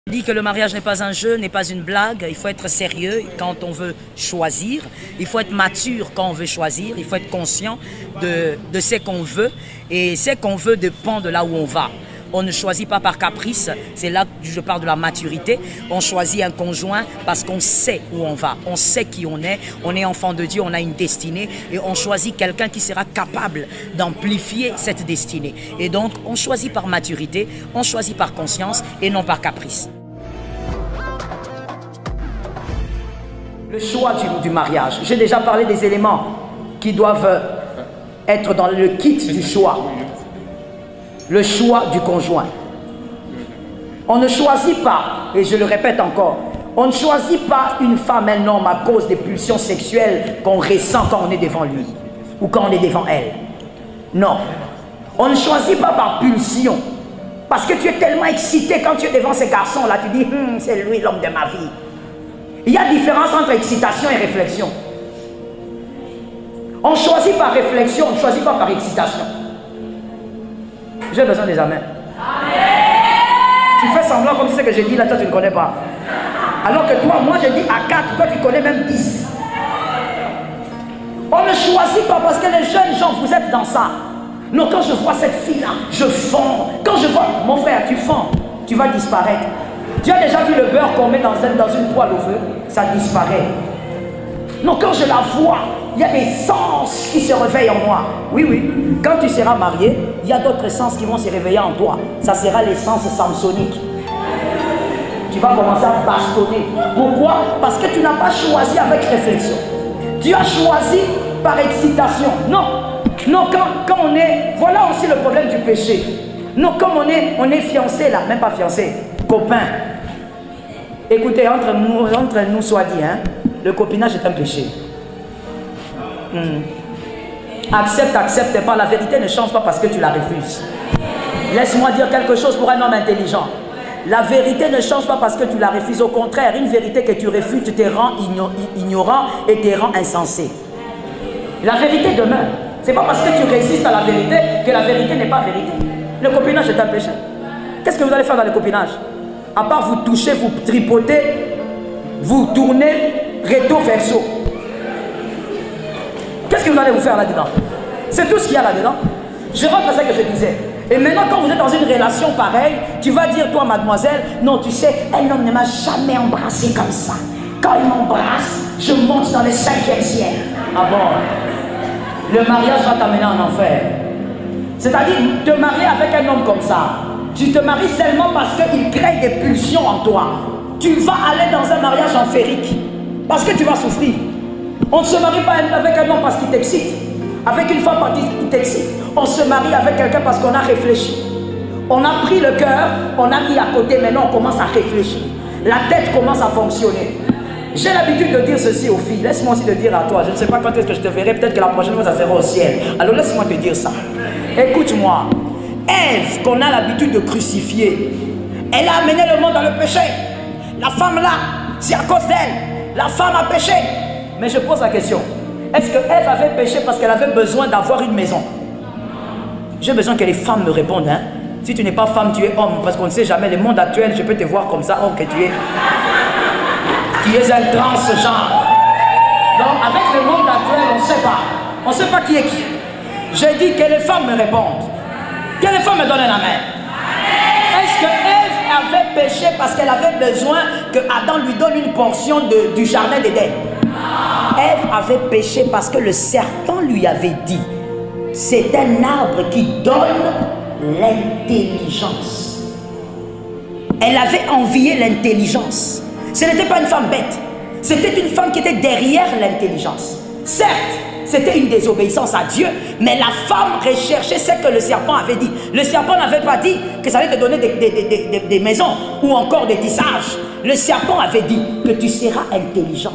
Je dis que le mariage n'est pas un jeu, n'est pas une blague. Il faut être sérieux quand on veut choisir. Il faut être mature quand on veut choisir. Il faut être conscient de ce qu'on veut. Et ce qu'on veut dépend de là où on va. On ne choisit pas par caprice. C'est là que je parle de la maturité. On choisit un conjoint parce qu'on sait où on va. On sait qui on est. On est enfant de Dieu, on a une destinée. Et on choisit quelqu'un qui sera capable d'amplifier cette destinée. Et donc, on choisit par maturité, on choisit par conscience et non par caprice. Le choix du mariage. J'ai déjà parlé des éléments qui doivent être dans le kit du choix. Le choix du conjoint. On ne choisit pas, et je le répète encore, on ne choisit pas une femme, un homme à cause des pulsions sexuelles qu'on ressent quand on est devant lui ou quand on est devant elle. Non. On ne choisit pas par pulsion. Parce que tu es tellement excité quand tu es devant ces garçons-là, tu dis, c'est lui l'homme de ma vie. Il y a différence entre excitation et réflexion. On choisit par réflexion, on ne choisit pas par excitation. J'ai besoin des amens. Tu fais semblant comme si ce que j'ai dit là, toi tu ne connais pas. Alors que toi, moi je dis à 4, toi tu connais même 10. On ne choisit pas parce que les jeunes gens, vous êtes dans ça. Non, quand je vois cette fille-là, je fonds. Quand je vois, mon frère, tu fonds, tu vas disparaître. Tu as déjà vu le beurre qu'on met dans une poêle au feu? Ça disparaît. Non, quand je la vois, il y a des sens qui se réveillent en moi. Oui, oui. Quand tu seras marié, il y a d'autres sens qui vont se réveiller en toi. Ça sera les sens samsoniques. Tu vas commencer à bastonner. Pourquoi? Parce que tu n'as pas choisi avec réflexion. Tu as choisi par excitation. Non. Non, quand on est... Voilà aussi le problème du péché. Non, comme on est fiancé là, même pas fiancé, copain. Écoutez, entre nous soit dit, hein, le copinage est un péché. Accepte pas. La vérité ne change pas parce que tu la refuses. Laisse-moi dire quelque chose pour un homme intelligent. La vérité ne change pas parce que tu la refuses. Au contraire, une vérité que tu refuses te rend ignorant et te rend insensé. La vérité demeure. C'est pas parce que tu résistes à la vérité que la vérité n'est pas vérité. Le copinage est un péché. Qu'est-ce que vous allez faire dans le copinage? À part vous toucher, vous tripoter, vous tourner recto verso. Qu'est-ce que vous allez vous faire là-dedans? C'est tout ce qu'il y a là-dedans. Je rentre à ce que je disais. Et maintenant, quand vous êtes dans une relation pareille, tu vas dire, toi, mademoiselle, non, tu sais, un homme ne m'a jamais embrassé comme ça. Quand il m'embrasse, je monte dans le 5e ciel. Ah bon? Le mariage va t'amener en enfer. C'est-à-dire, te marier avec un homme comme ça, tu te maries seulement parce qu'il crée des pulsions en toi. Tu vas aller dans un mariage enférique. Parce que tu vas souffrir. On ne se marie pas avec un homme parce qu'il t'excite. Avec une femme parce qu'il t'excite. On se marie avec quelqu'un parce qu'on a réfléchi. On a pris le cœur, on a mis à côté, maintenant on commence à réfléchir. La tête commence à fonctionner. J'ai l'habitude de dire ceci aux filles. Laisse-moi aussi te dire à toi. Je ne sais pas quand est-ce que je te verrai. Peut-être que la prochaine fois, ça sera au ciel. Alors laisse-moi te dire ça. Écoute-moi. Ève, qu'on a l'habitude de crucifier, elle a amené le monde dans le péché. La femme là, c'est à cause d'elle. La femme a péché. Mais je pose la question. Est-ce que Ève avait péché parce qu'elle avait besoin d'avoir une maison? J'ai besoin que les femmes me répondent. Hein? Si tu n'es pas femme, tu es homme. Parce qu'on ne sait jamais. Le monde actuel, je peux te voir comme ça, homme que tu es. Tu es un transgenre. Donc, avec le monde actuel, on ne sait pas. On ne sait pas qui est qui. J'ai dit que les femmes me répondent. Que les femmes me donnent la main. Est-ce que Ève avait péché parce qu'elle avait besoin que Adam lui donne une portion du jardin d'Éden? Ève avait péché parce que le serpent lui avait dit, c'est un arbre qui donne l'intelligence. Elle avait envié l'intelligence. Ce n'était pas une femme bête. C'était une femme qui était derrière l'intelligence. Certes, c'était une désobéissance à Dieu, mais la femme recherchait ce que le serpent avait dit. Le serpent n'avait pas dit que ça allait te donner des maisons ou encore des tissages. Le serpent avait dit que tu seras intelligente.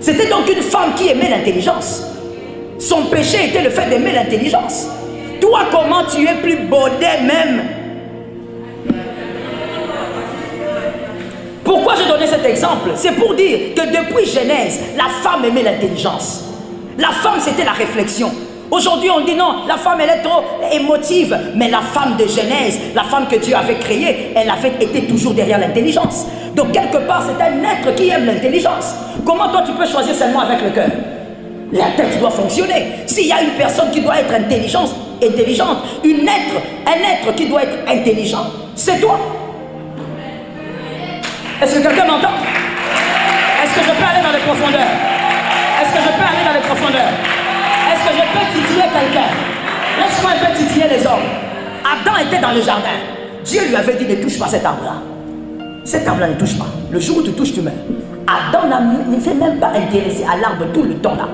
C'était donc une femme qui aimait l'intelligence. Son péché était le fait d'aimer l'intelligence. Toi, comment tu es plus baudet même? Pourquoi j'ai donné cet exemple? C'est pour dire que depuis Genèse, la femme aimait l'intelligence. La femme, c'était la réflexion. Aujourd'hui, on dit non, la femme, elle est trop émotive. Mais la femme de Genèse, la femme que Dieu avait créée, elle avait été toujours derrière l'intelligence. Donc, quelque part, c'est un être qui aime l'intelligence. Comment toi, tu peux choisir seulement avec le cœur? La tête doit fonctionner. S'il y a une personne qui doit être intelligente, un être qui doit être intelligent, c'est toi. Est-ce que quelqu'un m'entend? Est-ce que je peux aller dans les profondeurs? Est-ce que je peux aller dans les profondeurs? Est-ce que je peux titiller quelqu'un? Laisse-moi un peu titiller les hommes. Adam était dans le jardin. Dieu lui avait dit ne touche pas cet arbre-là. Cet arbre-là ne touche pas. Le jour où tu touches, tu meurs. Adam ne s'est même pas intéressé à l'arbre tout le temps là.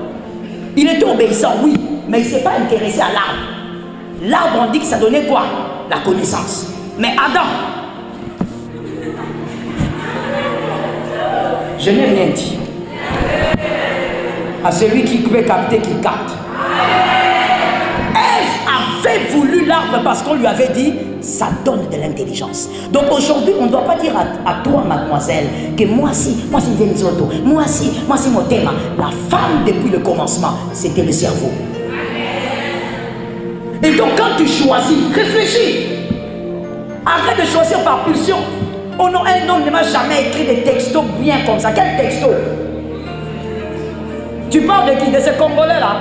Il était obéissant, oui, mais il ne s'est pas intéressé à l'arbre. L'arbre, on dit que ça donnait quoi? La connaissance. Mais Adam, je n'ai rien dit. À celui qui peut capter, qu'il capte. Ève avait voulu l'arbre parce qu'on lui avait dit, ça donne de l'intelligence. Donc aujourd'hui, on ne doit pas dire à toi, mademoiselle, que moi si Venizoto, moi si Motema. La femme, depuis le commencement, c'était le cerveau. Et donc quand tu choisis, réfléchis. Arrête de choisir par pulsion. Oh non, un homme ne m'a jamais écrit des textos bien comme ça. Quel texto? Tu parles de qui? De ce Congolais là?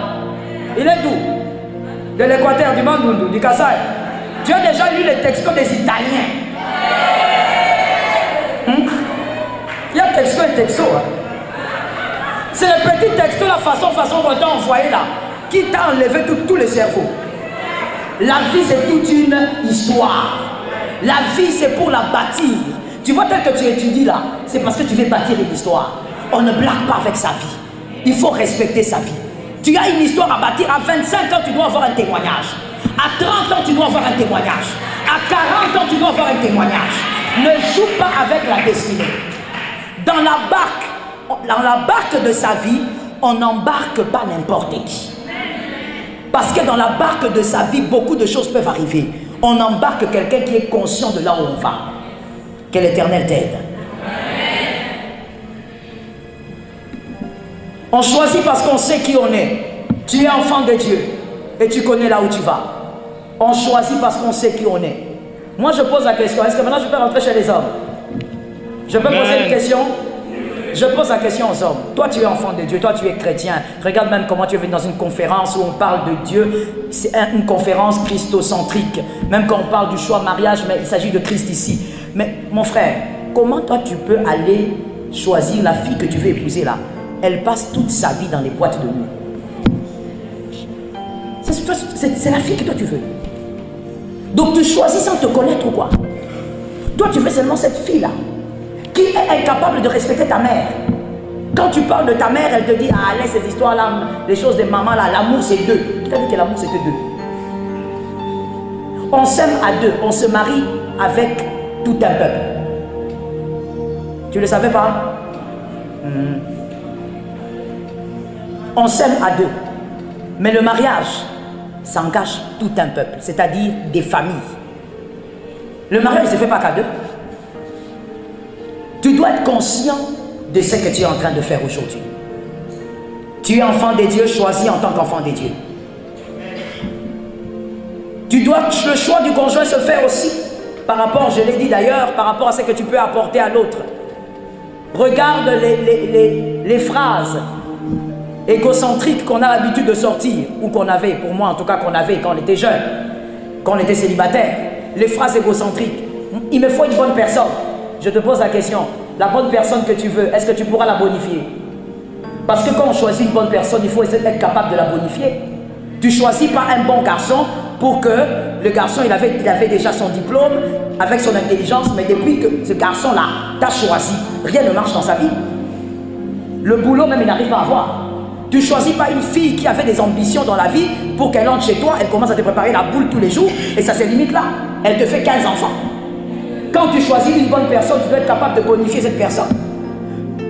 Il est d'où? De l'Équateur, du Mandundu, du Kassai. Tu as déjà lu les textos des Italiens? Il y a texto et texto. Hein? C'est le petit texto, la façon qu'on t'a envoyé là, qui t'a enlevé tout le cerveau. La vie, c'est toute une histoire. La vie, c'est pour la bâtir. Tu vois, tel que tu étudies là, c'est parce que tu veux bâtir une histoire. On ne blague pas avec sa vie. Il faut respecter sa vie. Tu as une histoire à bâtir. À 25 ans, tu dois avoir un témoignage. À 30 ans, tu dois avoir un témoignage. À 40 ans, tu dois avoir un témoignage. Ne joue pas avec la destinée. Dans la barque de sa vie, on n'embarque pas n'importe qui. Parce que dans la barque de sa vie, beaucoup de choses peuvent arriver. On embarque quelqu'un qui est conscient de là où on va. Que l'Éternel t'aide. On choisit parce qu'on sait qui on est. Tu es enfant de Dieu et tu connais là où tu vas. On choisit parce qu'on sait qui on est. Moi, je pose la question. Est-ce que maintenant je peux rentrer chez les hommes? Je peux poser une question? Je pose la question aux hommes. Toi, tu es enfant de Dieu. Toi, tu es chrétien. Regarde même comment tu es venu dans une conférence où on parle de Dieu. C'est une conférence christocentrique. Même quand on parle du choix mariage, mais il s'agit de Christ ici. Mais mon frère, comment toi, tu peux aller choisir la fille que tu veux épouser là? Elle passe toute sa vie dans les boîtes de nuit. C'est la fille que toi tu veux. Donc tu choisis sans te connaître ou quoi? Toi tu veux seulement cette fille-là qui est incapable de respecter ta mère. Quand tu parles de ta mère, elle te dit, ah laisse ces histoires-là, les choses de maman là, l'amour c'est deux. Qui t'a dit que l'amour c'est que deux? On s'aime à deux, on se marie avec tout un peuple. Tu le savais pas? On s'aime à deux. Mais le mariage, ça engage tout un peuple, c'est-à-dire des familles. Le mariage ne se fait pas qu'à deux. Tu dois être conscient de ce que tu es en train de faire aujourd'hui. Tu es enfant de Dieu, choisi en tant qu'enfant de Dieu. Le choix du conjoint se fait aussi par rapport, je l'ai dit d'ailleurs, par rapport à ce que tu peux apporter à l'autre. Regarde les phrases égocentriques qu'on a l'habitude de sortir, ou qu'on avait, pour moi en tout cas qu'on avait quand on était jeune, quand on était célibataire. Les phrases égocentriques. Il me faut une bonne personne. Je te pose la question, la bonne personne que tu veux, est-ce que tu pourras la bonifier? Parce que quand on choisit une bonne personne, il faut essayer d'être capable de la bonifier. Tu ne choisis pas un bon garçon pour que le garçon, il avait déjà son diplôme, avec son intelligence, mais depuis que ce garçon-là t'a choisi, rien ne marche dans sa vie. Le boulot même, il n'arrive pas à avoir. Tu ne choisis pas une fille qui avait des ambitions dans la vie pour qu'elle entre chez toi, elle commence à te préparer la boule tous les jours et ça se limite là. Elle te fait 15 enfants. Quand tu choisis une bonne personne, tu dois être capable de bonifier cette personne.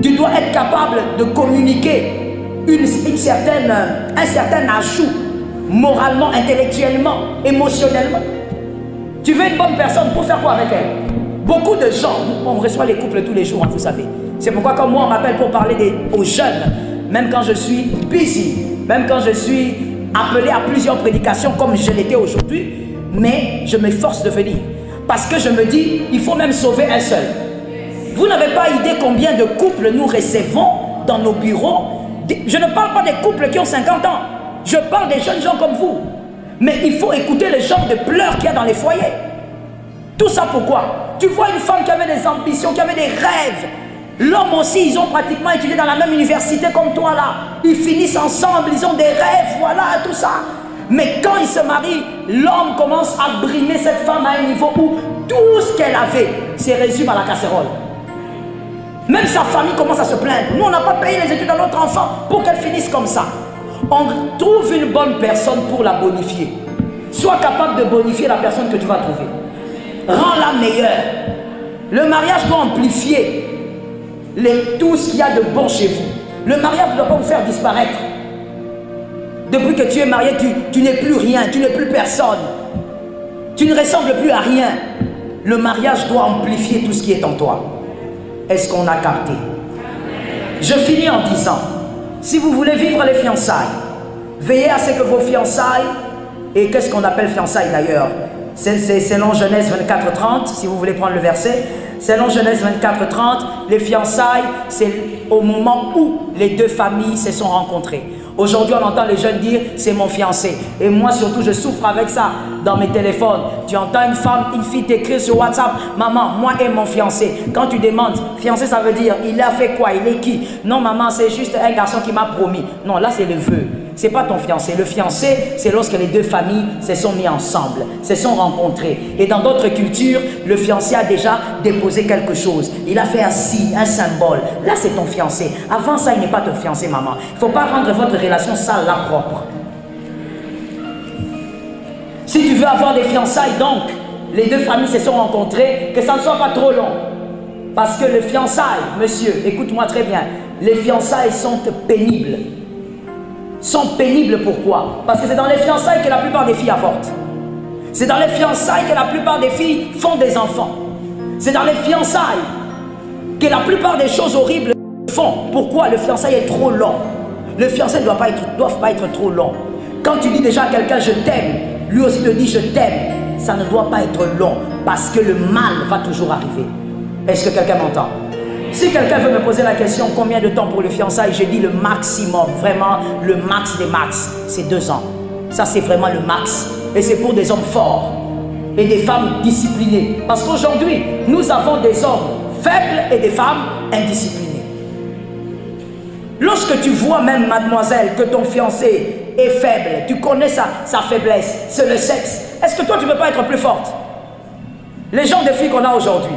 Tu dois être capable de communiquer un certain ajout moralement, intellectuellement, émotionnellement. Tu veux une bonne personne pour faire quoi avec elle? Beaucoup de gens, on reçoit les couples tous les jours, hein, vous savez. C'est pourquoi comme moi on m'appelle pour parler aux jeunes. Même quand je suis busy, même quand je suis appelé à plusieurs prédications comme je l'étais aujourd'hui, mais je m'efforce de venir. Parce que je me dis, il faut même sauver un seul. Vous n'avez pas idée combien de couples nous recevons dans nos bureaux. Je ne parle pas des couples qui ont 50 ans. Je parle des jeunes gens comme vous. Mais il faut écouter le genre de pleurs qu'il y a dans les foyers. Tout ça pourquoi? Tu vois une femme qui avait des ambitions, qui avait des rêves. L'homme aussi, ils ont pratiquement étudié dans la même université comme toi là. Ils finissent ensemble, ils ont des rêves, voilà, tout ça. Mais quand ils se marient, l'homme commence à brimer cette femme à un niveau où tout ce qu'elle avait se résume à la casserole. Même sa famille commence à se plaindre. Nous, on n'a pas payé les études à notre enfant pour qu'elle finisse comme ça. On trouve une bonne personne pour la bonifier. Sois capable de bonifier la personne que tu vas trouver. Rends-la meilleure. Le mariage doit amplifier tout ce qu'il y a de bon chez vous. Le mariage ne doit pas vous faire disparaître. Depuis que tu es marié, tu n'es plus rien, tu n'es plus personne. Tu ne ressembles plus à rien. Le mariage doit amplifier tout ce qui est en toi. Est-ce qu'on a capté? Je finis en disant, si vous voulez vivre les fiançailles, veillez à ce que vos fiançailles, et qu'est-ce qu'on appelle fiançailles d'ailleurs? C'est selon Genèse 24:30, si vous voulez prendre le verset. Selon Genèse 24:30, les fiançailles, c'est au moment où les deux familles se sont rencontrées. Aujourd'hui, on entend les jeunes dire, c'est mon fiancé. Et moi, surtout, je souffre avec ça dans mes téléphones. Tu entends une fille t'écrire sur WhatsApp, maman, moi et mon fiancé. Quand tu demandes, fiancé, ça veut dire, il a fait quoi? Il est qui? Non, maman, c'est juste un garçon qui m'a promis. Non, là, c'est le vœu. C'est pas ton fiancé. Le fiancé, c'est lorsque les deux familles se sont mis ensemble, se sont rencontrées. Et dans d'autres cultures, le fiancé a déjà déposé quelque chose. Il a fait un signe, un symbole. Là, c'est ton fiancé. Avant ça, il n'est pas ton fiancé, maman. Il ne faut pas rendre votre relation sale, là, propre. Si tu veux avoir des fiançailles, donc, les deux familles se sont rencontrées, que ça ne soit pas trop long. Parce que les fiançailles, monsieur, écoute-moi très bien, les fiançailles sont pénibles. Sont pénibles pourquoi? Parce que c'est dans les fiançailles que la plupart des filles avortent. C'est dans les fiançailles que la plupart des filles font des enfants. C'est dans les fiançailles que la plupart des choses horribles font. Pourquoi? Le fiançailles est trop long. Le fiançailles ne doit pas être trop long. Quand tu dis déjà à quelqu'un je t'aime, lui aussi te dit je t'aime, ça ne doit pas être long parce que le mal va toujours arriver. Est-ce que quelqu'un m'entend? Si quelqu'un veut me poser la question combien de temps pour le fiançailles, je dis le maximum, vraiment le max des max, c'est 2 ans. Ça c'est vraiment le max. Et c'est pour des hommes forts et des femmes disciplinées. Parce qu'aujourd'hui, nous avons des hommes faibles et des femmes indisciplinées. Lorsque tu vois même, mademoiselle, que ton fiancé est faible, tu connais sa faiblesse, c'est le sexe. Est-ce que toi tu ne peux pas être plus forte? Les gens de filles qu'on a aujourd'hui,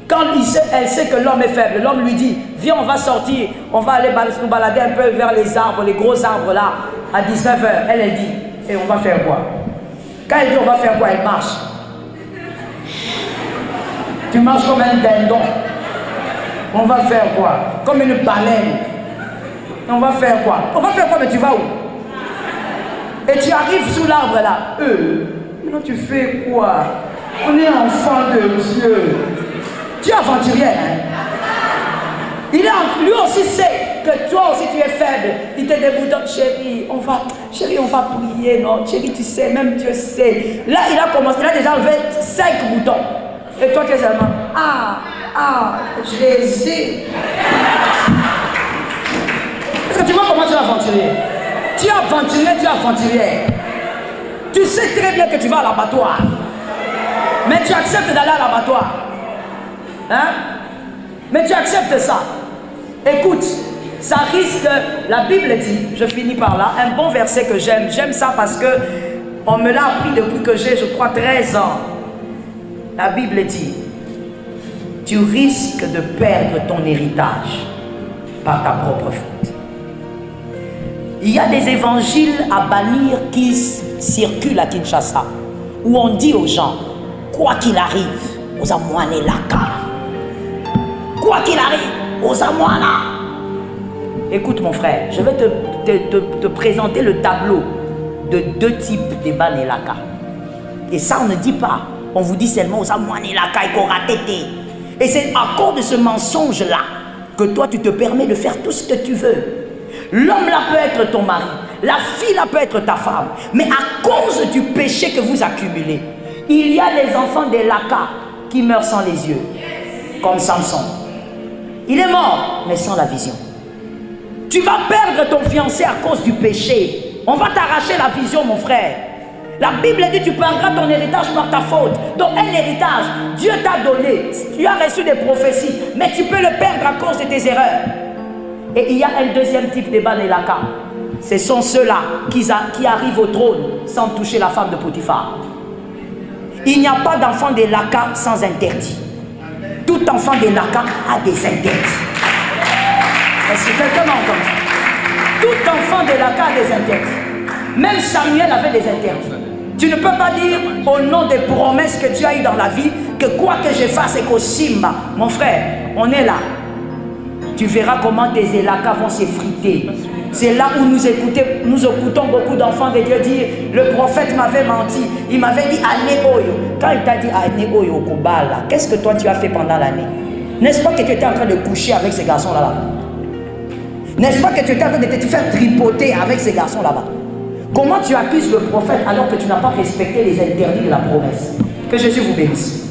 quand elle sait que l'homme est faible, l'homme lui dit, viens on va sortir, on va aller nous balader un peu vers les arbres, les gros arbres là, à 19 h. Elle dit, et on va faire quoi? Quand elle dit on va faire quoi, elle marche. Tu marches comme un dindon. On va faire quoi? Comme une baleine. On va faire quoi? On va faire quoi, mais tu vas où? Et tu arrives sous l'arbre là. Maintenant tu fais quoi? On est enfant de Dieu. Tu es aventurière, hein? Lui aussi sait que toi aussi tu es faible. Il te déboutonne, chérie, on va prier, non? Chérie, tu sais, même Dieu sait. Là, il a déjà enlevé 5 boutons. Et toi, tu es seulement, Jésus. Est-ce que tu vois comment tu es aventurier? Tu es aventurière. Tu sais très bien que tu vas à l'abattoir. Mais tu acceptes d'aller à l'abattoir. Hein? Mais tu acceptes ça. Écoute, ça risque, la Bible dit, je finis par là, un bon verset que j'aime. J'aime ça parce que on me l'a appris depuis que j'ai, je crois, 13 ans. La Bible dit, tu risques de perdre ton héritage par ta propre faute. Il y a des évangiles à bannir qui circulent à Kinshasa, où on dit aux gens, quoi qu'il arrive, aux amoines laka. Quoi qu'il arrive, aux amoines. Écoute mon frère, je vais te présenter le tableau de 2 types de banelaka. Et ça on ne dit pas, on vous dit seulement aux amoines laka et koratete. Et c'est à cause de ce mensonge là que toi tu te permets de faire tout ce que tu veux. L'homme là peut être ton mari, La fille là peut être ta femme. Mais à cause du péché que vous accumulez, il y a les enfants des Laka qui meurent sans les yeux. Comme Samson. Il est mort, mais sans la vision. Tu vas perdre ton fiancé à cause du péché. On va t'arracher la vision, mon frère. La Bible dit tu perdras ton héritage par ta faute. Donc un héritage, Dieu t'a donné. Tu as reçu des prophéties, mais tu peux le perdre à cause de tes erreurs. Et il y a un deuxième type de Banelaka. Ce sont ceux-là qui arrivent au trône sans toucher la femme de Potiphar. Il n'y a pas d'enfant de Laka sans interdit. Tout enfant de Laka a des interdits. Est-ce que quelqu'un m'a entendu? Tout enfant de Laka a des interdits. Même Samuel avait des interdits. Tu ne peux pas dire au nom des promesses que tu as eues dans la vie que quoi que je fasse et qu'au Simba, mon frère, on est là. Tu verras comment tes élakas vont s'effriter. C'est là où nous écoutons beaucoup d'enfants de Dieu dire le prophète m'avait menti. Il m'avait dit Ané Oyo. Quand il t'a dit Ané Oyo Kobala, qu'est-ce que toi tu as fait pendant l'année? N'est-ce pas que tu étais en train de coucher avec ces garçons là-bas? N'est-ce pas que tu étais en train de te faire tripoter avec ces garçons là-bas? Comment tu accuses le prophète alors que tu n'as pas respecté les interdits de la promesse? Que Jésus vous bénisse.